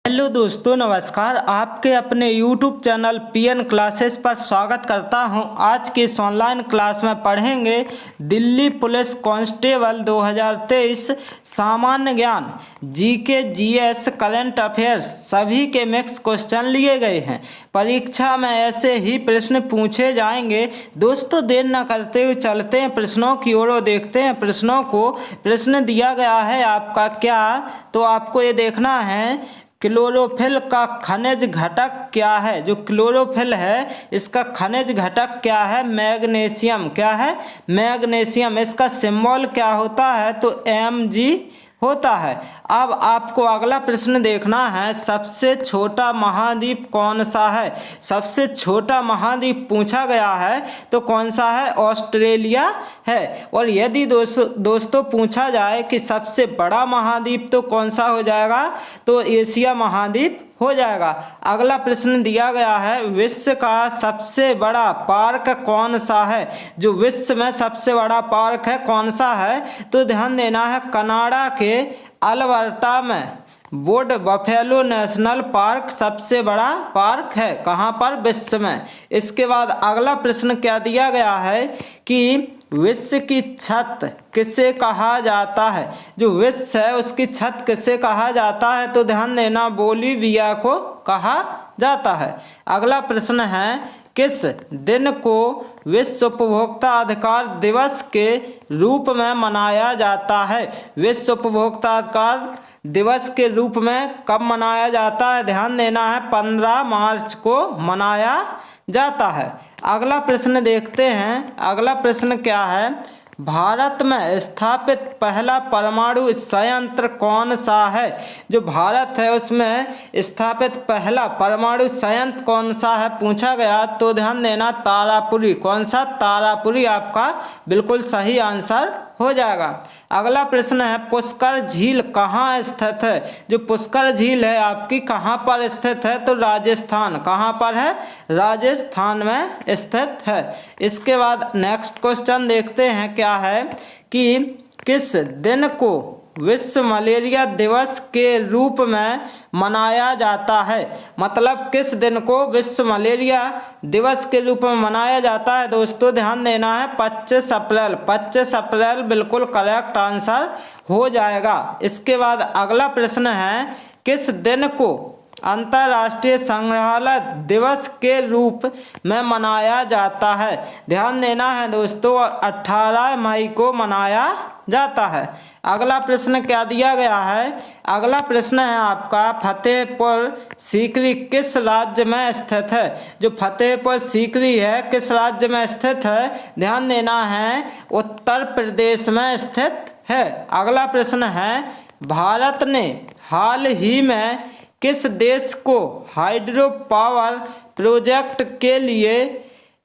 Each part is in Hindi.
हेलो दोस्तों, नमस्कार। आपके अपने YouTube चैनल पीएन क्लासेस पर स्वागत करता हूं। आज की इस ऑनलाइन क्लास में पढ़ेंगे दिल्ली पुलिस कांस्टेबल 2023 सामान्य ज्ञान, जीके, जीएस, करंट अफेयर्स सभी के मिक्स क्वेश्चन लिए गए हैं। परीक्षा में ऐसे ही प्रश्न पूछे जाएंगे। दोस्तों, देर न करते हुए चलते हैं प्रश्नों की ओर और देखते हैं प्रश्नों को। प्रश्न दिया गया है आपका क्या, तो आपको ये देखना है क्लोरोफिल का खनिज घटक क्या है। जो क्लोरोफिल है इसका खनिज घटक क्या है? मैग्नीशियम। क्या है? मैग्नीशियम। इसका सिंबल क्या होता है? तो Mg होता है। अब आपको अगला प्रश्न देखना है, सबसे छोटा महाद्वीप कौन सा है? सबसे छोटा महाद्वीप पूछा गया है तो कौन सा है? ऑस्ट्रेलिया है। और यदि दोस्तों पूछा जाए कि सबसे बड़ा महाद्वीप तो कौन सा हो जाएगा? तो एशिया महाद्वीप हो जाएगा। अगला प्रश्न दिया गया है, विश्व का सबसे बड़ा पार्क कौन सा है? जो विश्व में सबसे बड़ा पार्क है कौन सा है? तो ध्यान देना है, कनाडा के अल्बर्टा में वुड बफेलो नेशनल पार्क सबसे बड़ा पार्क है। कहाँ पर? विश्व में। इसके बाद अगला प्रश्न क्या दिया गया है कि विश्व की छत किसे कहा जाता है? जो विश्व है उसकी छत किसे कहा जाता है? तो ध्यान देना, बोलिविया को कहा जाता है। अगला प्रश्न है, किस दिन को विश्व उपभोक्ता अधिकार दिवस के रूप में मनाया जाता है? विश्व उपभोक्ता अधिकार दिवस के रूप में कब मनाया जाता है? ध्यान देना है, 15 मार्च को मनाया जाता है। अगला प्रश्न देखते हैं। अगला प्रश्न क्या है, भारत में स्थापित पहला परमाणु संयंत्र कौन सा है? जो भारत है उसमें स्थापित पहला परमाणु संयंत्र कौन सा है पूछा गया, तो ध्यान देना, तारापुरी। कौन सा? तारापुरी आपका बिल्कुल सही आंसर हो जाएगा। अगला प्रश्न है, पुष्कर झील कहाँ स्थित है? जो पुष्कर झील है आपकी कहाँ पर स्थित है? तो राजस्थान। कहाँ पर है? राजस्थान में स्थित है। इसके बाद नेक्स्ट क्वेश्चन देखते हैं, क्या है कि किस दिन को विश्व मलेरिया दिवस के रूप में मनाया जाता है? मतलब किस दिन को विश्व मलेरिया दिवस के रूप में मनाया जाता है? दोस्तों ध्यान देना है, 25 अप्रैल। 25 अप्रैल बिल्कुल करेक्ट आंसर हो जाएगा। इसके बाद अगला प्रश्न है, किस दिन को अंतर्राष्ट्रीय संग्रहालय दिवस के रूप में मनाया जाता है? ध्यान देना है दोस्तों, 18 मई को मनाया जाता है। अगला प्रश्न क्या दिया गया है? अगला प्रश्न है आपका, फतेहपुर सीकरी किस राज्य में स्थित है? जो फतेहपुर सीकरी है किस राज्य में स्थित है? ध्यान देना है, उत्तर प्रदेश में स्थित है। अगला प्रश्न है, भारत ने हाल ही में किस देश को हाइड्रो पावर प्रोजेक्ट के लिए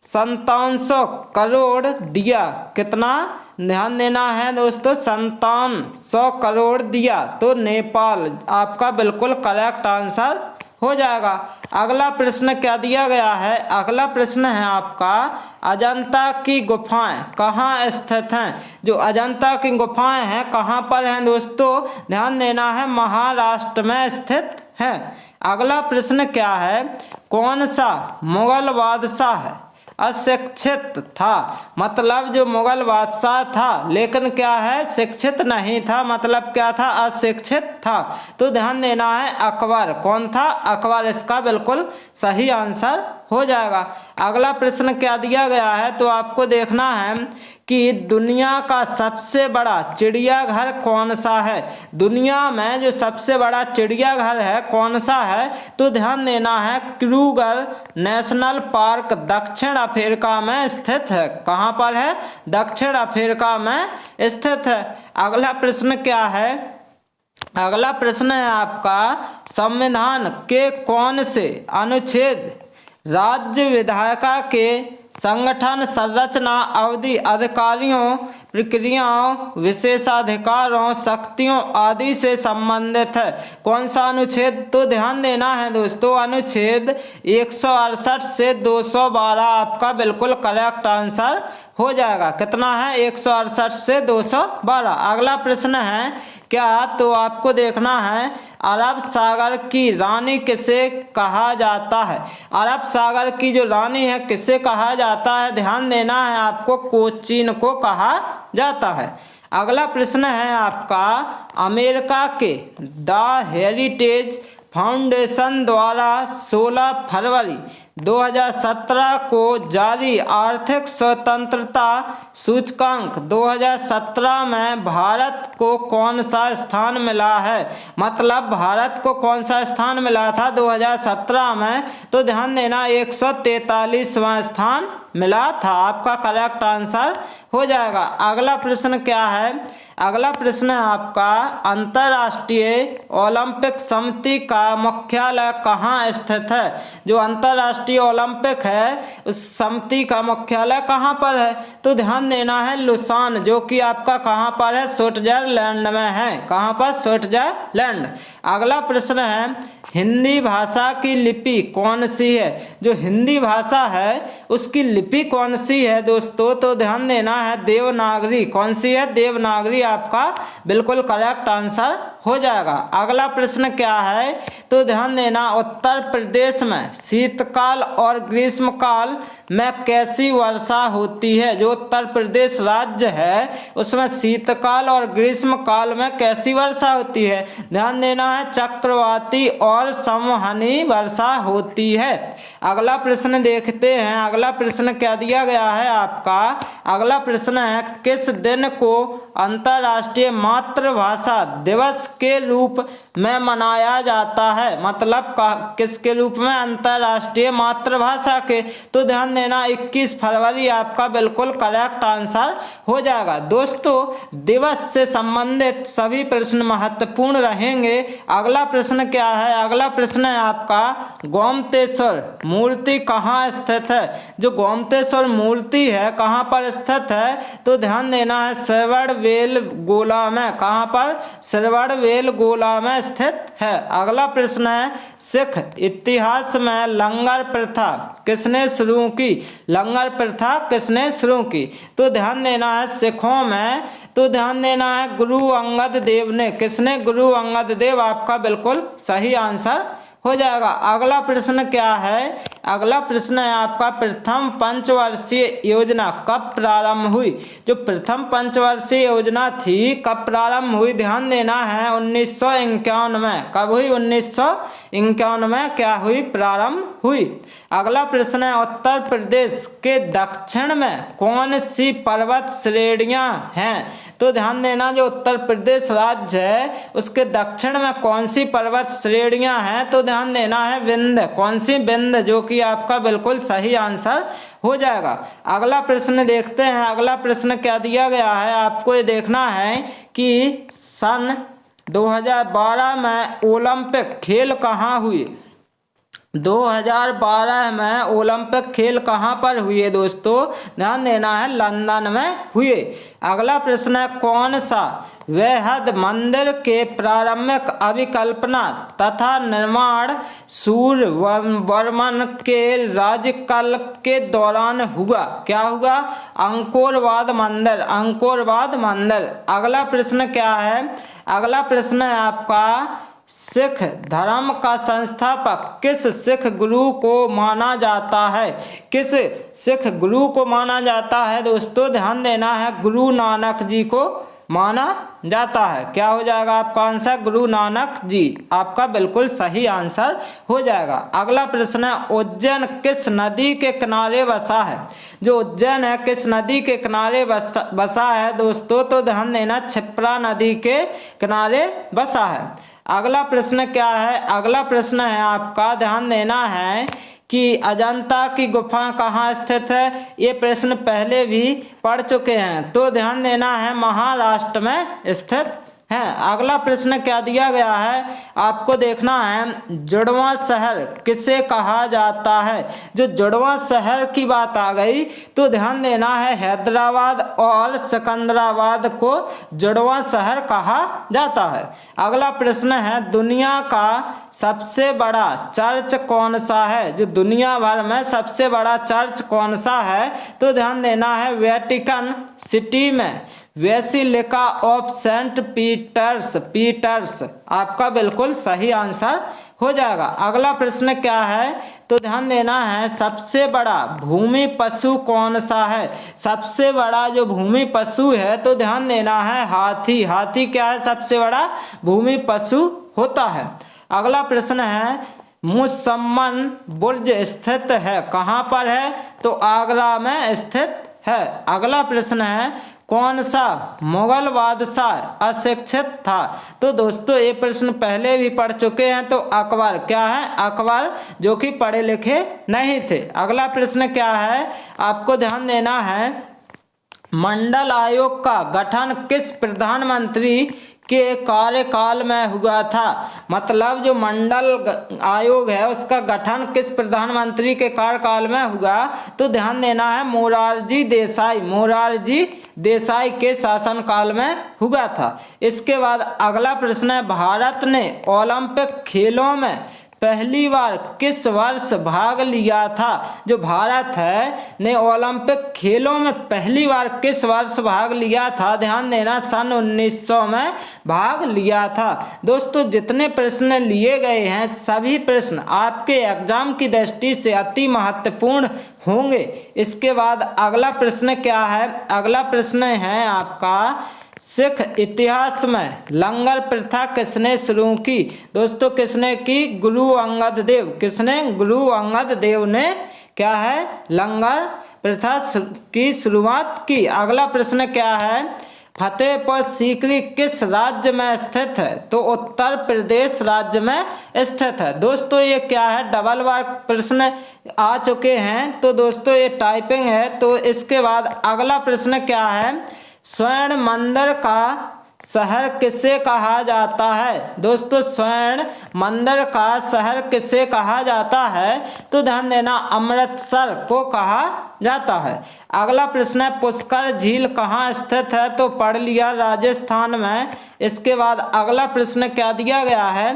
5700 करोड़ दिया? कितना? ध्यान देना है दोस्तों, 5700 करोड़ दिया। तो नेपाल आपका बिल्कुल करेक्ट आंसर हो जाएगा। अगला प्रश्न क्या दिया गया है? अगला प्रश्न है आपका, अजंता की गुफाएं कहाँ स्थित हैं? जो अजंता की गुफाएं हैं कहाँ पर हैं दोस्तों? ध्यान देना है, महाराष्ट्र में स्थित है। अगला प्रश्न क्या है, कौन सा मुगल बादशाह अशिक्षित था? मतलब जो मुगल बादशाह था लेकिन क्या है, शिक्षित नहीं था। मतलब क्या था? अशिक्षित था। तो ध्यान देना है, अकबर। कौन था? अकबर इसका बिल्कुल सही आंसर हो जाएगा। अगला प्रश्न क्या दिया गया है, तो आपको देखना है कि दुनिया का सबसे बड़ा चिड़ियाघर कौन सा है? दुनिया में जो सबसे बड़ा चिड़ियाघर है कौन सा है? तो ध्यान देना है, क्रूगर नेशनल पार्क दक्षिण अफ्रीका में स्थित है। कहाँ पर है? दक्षिण अफ्रीका में स्थित है। अगला प्रश्न क्या है? अगला प्रश्न है आपका, संविधान के कौन से अनुच्छेद राज्य विधायिका के संगठन, संरचना, अवधि, अधिकारियों, प्रक्रियाओं, विशेषाधिकारों, शक्तियों आदि से संबंधित है? कौन सा अनुच्छेद? तो ध्यान देना है दोस्तों, अनुच्छेद 168 से 212 आपका बिल्कुल करेक्ट आंसर हो जाएगा। कितना है? 168 से 212। अगला प्रश्न है क्या, तो आपको देखना है अरब सागर की रानी किसे कहा जाता है। अरब सागर की जो रानी है किसे कहा जाता है, ध्यान देना है आपको, कोचीन को कहा जाता है। अगला प्रश्न है आपका, अमेरिका के द हेरिटेज फाउंडेशन द्वारा 16 फरवरी 2017 को जारी आर्थिक स्वतंत्रता सूचकांक 2017 में भारत को कौन सा स्थान मिला है। मतलब भारत को कौन सा स्थान मिला था 2017 में, तो ध्यान देना 143वां स्थान मिला था। आपका करेक्ट आंसर हो जाएगा। अगला प्रश्न क्या है, अगला प्रश्न है आपका, अंतर्राष्ट्रीय ओलंपिक समिति का मुख्यालय कहाँ स्थित है। जो अंतर्राष्ट्रीय ओलंपिक है उस समिति का मुख्यालय कहाँ पर है, तो ध्यान देना है लुसान, जो कि आपका कहाँ पर है, स्विट्जरलैंड में है। कहाँ पर, स्विट्जरलैंड। अगला प्रश्न है, हिंदी भाषा की लिपि कौन सी है। जो हिंदी भाषा है उसकी लिपि कौन सी है दोस्तों, तो ध्यान देना है देवनागरी। कौन सी है, देवनागरी। आपका बिल्कुल करेक्ट आंसर हो जाएगा। अगला प्रश्न क्या है, तो ध्यान देना, उत्तर प्रदेश में शीतकाल और ग्रीष्मकाल में कैसी वर्षा होती है। जो उत्तर प्रदेश राज्य है उसमें शीतकाल और ग्रीष्मकाल में कैसी वर्षा होती है, ध्यान देना है चक्रवाती और संवहनी वर्षा होती है। अगला प्रश्न देखते हैं, अगला प्रश्न क्या दिया गया है आपका। अगला प्रश्न है, किस दिन को अंतर्राष्ट्रीय मातृभाषा दिवस के रूप में मनाया जाता है। मतलब किसके रूप में, अंतर्राष्ट्रीय मातृभाषा के, तो ध्यान देना 21 फरवरी आपका बिल्कुल करेक्ट आंसर हो जाएगा। दोस्तों दिवस से संबंधित सभी प्रश्न महत्वपूर्ण रहेंगे। अगला प्रश्न क्या है, अगला प्रश्न है आपका, गोमतेश्वर मूर्ति कहाँ स्थित है। जो गोमतेश्वर मूर्ति है कहाँ पर स्थित है, तो ध्यान देना है श्रवणबेल गोला में। कहाँ पर, श्रवणबेल गोला में स्थित है। अगला प्रश्न है, सिख इतिहास में लंगर प्रथा किसने शुरू की। लंगर प्रथा किसने शुरू की, तो ध्यान देना है सिखों में, तो ध्यान देना है गुरु अंगद देव ने। किसने, गुरु अंगद देव। आपका बिल्कुल सही आंसर हो जाएगा। अगला प्रश्न क्या है, अगला प्रश्न है आपका, प्रथम पंचवर्षीय योजना कब प्रारंभ हुई। जो प्रथम पंचवर्षीय योजना थी कब प्रारंभ हुई, ध्यान देना है 1951 में। कब हुई, 1951 में क्या हुई, प्रारंभ हुई। अगला प्रश्न है, उत्तर प्रदेश के दक्षिण में कौन सी पर्वत श्रेणियां हैं। तो ध्यान देना जो उत्तर प्रदेश राज्य है उसके दक्षिण में कौन सी पर्वत श्रेणियां हैं, तो ध्यान देना है विंध्य। कौन सी, विंध्य, जो कि आपका बिल्कुल सही आंसर हो जाएगा। अगला प्रश्न देखते हैं, अगला प्रश्न क्या दिया गया है आपको। ये देखना है कि सन 2012 में ओलंपिक खेल कहाँ हुए। 2012 में ओलंपिक खेल कहाँ पर हुए दोस्तों, ध्यान देना है लंदन में हुए। अगला प्रश्न है, कौन सा वृहद मंदिर के प्रारंभिक अभिकल्पना तथा निर्माण सूर्यवर्मन के राज्यकाल के दौरान हुआ। क्या हुआ, अंकोरवाद मंदिर। अंकोरवाद मंदिर। अगला प्रश्न क्या है, अगला प्रश्न है आपका, सिख धर्म का संस्थापक किस सिख गुरु को माना जाता है। किस सिख गुरु को माना जाता है दोस्तों, ध्यान देना है गुरु नानक जी को माना जाता है। क्या हो जाएगा आपका आंसर, गुरु नानक जी। आपका बिल्कुल सही आंसर हो जाएगा। अगला प्रश्न है, उज्जैन किस नदी के किनारे बसा है। जो उज्जैन है किस नदी के किनारे बसा है दोस्तों, तो ध्यान देना क्षिप्रा नदी के किनारे बसा है। अगला प्रश्न क्या है, अगला प्रश्न है आपका, ध्यान देना है कि अजंता की गुफा कहाँ स्थित है। ये प्रश्न पहले भी पढ़ चुके हैं, तो ध्यान देना है महाराष्ट्र में स्थित है। अगला प्रश्न क्या दिया गया है आपको देखना है, जुड़वां शहर किसे कहा जाता है। जो जुड़वां शहर की बात आ गई तो ध्यान देना है हैदराबाद और सिकंदराबाद को जुड़वां शहर कहा जाता है। अगला प्रश्न है, दुनिया का सबसे बड़ा चर्च कौन सा है। जो दुनिया भर में सबसे बड़ा चर्च कौन सा है, तो ध्यान देना है वेटिकन सिटी में बेसिलिका ऑफ सेंट पीटर्स आपका बिल्कुल सही आंसर हो जाएगा। अगला प्रश्न क्या है तो ध्यान देना है, सबसे बड़ा भूमि पशु कौन सा है? सबसे बड़ा जो भूमि पशु है तो ध्यान देना है हाथी। हाथी क्या है? सबसे बड़ा भूमि पशु होता है। अगला प्रश्न है, मुसम्मन बुर्ज स्थित है, कहाँ पर है? तो आगरा में स्थित है। अगला प्रश्न है, कौन सा मुगल बादशाह अशिक्षित था? तो दोस्तों ये प्रश्न पहले भी पढ़ चुके हैं, तो अकबर। क्या है? अकबर, जो कि पढ़े लिखे नहीं थे। अगला प्रश्न क्या है, आपको ध्यान देना है, मंडल आयोग का गठन किस प्रधानमंत्री के कार्यकाल में हुआ था? मतलब जो मंडल आयोग है उसका गठन किस प्रधानमंत्री के कार्यकाल में हुआ? तो ध्यान देना है मोरारजी देसाई के शासनकाल में हुआ था। इसके बाद अगला प्रश्न है, भारत ने ओलंपिक खेलों में पहली बार किस वर्ष भाग लिया था? जो भारत है ने ओलंपिक खेलों में पहली बार किस वर्ष भाग लिया था? ध्यान देना, सन 1900 में भाग लिया था। दोस्तों जितने प्रश्न लिए गए हैं सभी प्रश्न आपके एग्जाम की दृष्टि से अति महत्वपूर्ण होंगे। इसके बाद अगला प्रश्न क्या है? अगला प्रश्न है आपका, सिख इतिहास में लंगर प्रथा किसने शुरू की? दोस्तों किसने की? गुरु अंगद देव। किसने? गुरु अंगद देव ने क्या है लंगर प्रथा की शुरुआत की। अगला प्रश्न क्या है, फतेहपुर सीकरी किस राज्य में स्थित है? तो उत्तर प्रदेश राज्य में स्थित है। दोस्तों ये क्या है, डबल बार प्रश्न आ चुके हैं, तो दोस्तों ये टाइपिंग है। तो इसके बाद अगला प्रश्न क्या है, स्वर्ण मंदिर का शहर किसे कहा जाता है? दोस्तों स्वर्ण मंदिर का शहर किसे कहा जाता है? तो ध्यान देना, अमृतसर को कहा जाता है। अगला प्रश्न है, पुष्कर झील कहाँ स्थित है? तो पढ़ लिया, राजस्थान में। इसके बाद अगला प्रश्न क्या दिया गया है,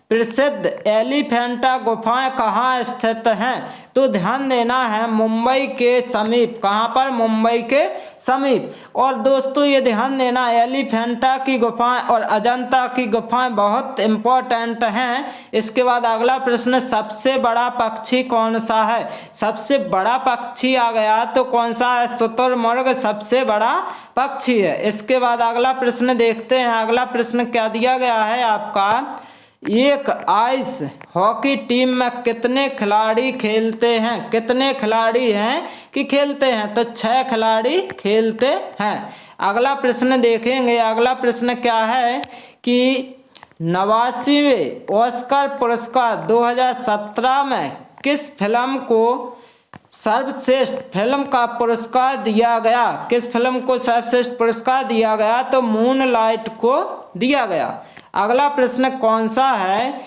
प्रसिद्ध एलिफेंटा गुफाएं कहाँ स्थित हैं? तो ध्यान देना है मुंबई के समीप। कहाँ पर? मुंबई के समीप। और दोस्तों ये ध्यान देना, एलिफेंटा की गुफाएं और अजंता की गुफाएं बहुत इंपॉर्टेंट हैं। इसके बाद अगला प्रश्न, सबसे बड़ा पक्षी कौन सा है? सबसे बड़ा पक्षी आ गया तो कौन सा है? शुतुरमुर्ग सबसे बड़ा पक्षी है। इसके बाद अगला प्रश्न देखते हैं। अगला प्रश्न क्या दिया गया है आपका, एक आइस हॉकी टीम में कितने खिलाड़ी खेलते हैं? कितने खिलाड़ी हैं कि खेलते हैं? तो 6 खिलाड़ी खेलते हैं। अगला प्रश्न देखेंगे। अगला प्रश्न क्या है कि 89वें ऑस्कर पुरस्कार 2017 में किस फिल्म को सर्वश्रेष्ठ फिल्म का पुरस्कार दिया गया? किस फिल्म को सर्वश्रेष्ठ पुरस्कार दिया गया? तो मूनलाइट को दिया गया। अगला प्रश्न कौन सा है,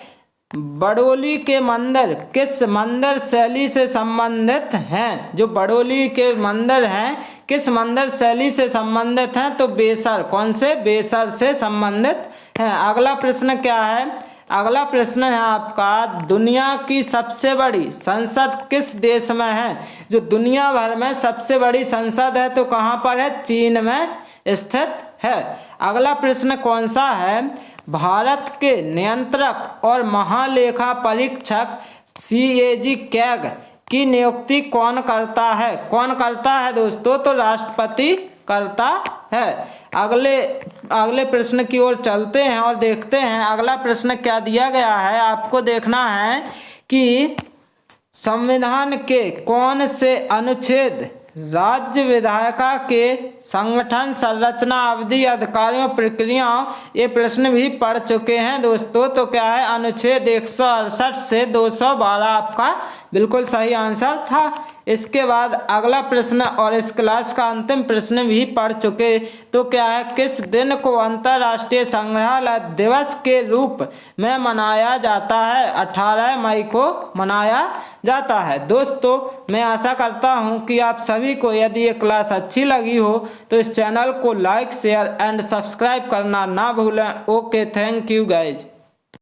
बड़ौली के मंदिर किस मंदिर शैली से संबंधित हैं? जो बड़ौली के मंदिर हैं किस मंदिर शैली से संबंधित हैं? तो बेसर। कौन से? बेसर से संबंधित हैं। अगला प्रश्न क्या है? अगला प्रश्न है आपका, दुनिया की सबसे बड़ी संसद किस देश में है? जो दुनिया भर में सबसे बड़ी संसद है तो कहाँ पर है? चीन में स्थित है। अगला प्रश्न कौन सा है, भारत के नियंत्रक और महालेखा परीक्षक CAG कैग की नियुक्ति कौन करता है? कौन करता है दोस्तों? तो राष्ट्रपति करता है। अगले प्रश्न की ओर चलते हैं और देखते हैं अगला प्रश्न क्या दिया गया है। आपको देखना है कि संविधान के कौन से अनुच्छेद राज्य विधायिका के संगठन संरचना अवधि अधिकारियों प्रक्रियाओं, ये प्रश्न भी पढ़ चुके हैं दोस्तों। तो क्या है, अनुच्छेद 168 से 212 आपका बिल्कुल सही आंसर था। इसके बाद अगला प्रश्न और इस क्लास का अंतिम प्रश्न भी पढ़ चुके। तो क्या है, किस दिन को अंतर्राष्ट्रीय संग्रहालय दिवस के रूप में मनाया जाता है? 18 मई को मनाया जाता है। दोस्तों मैं आशा करता हूं कि आप सभी को यदि ये क्लास अच्छी लगी हो तो इस चैनल को लाइक शेयर एंड सब्सक्राइब करना ना भूलें। Okay, thank you guys.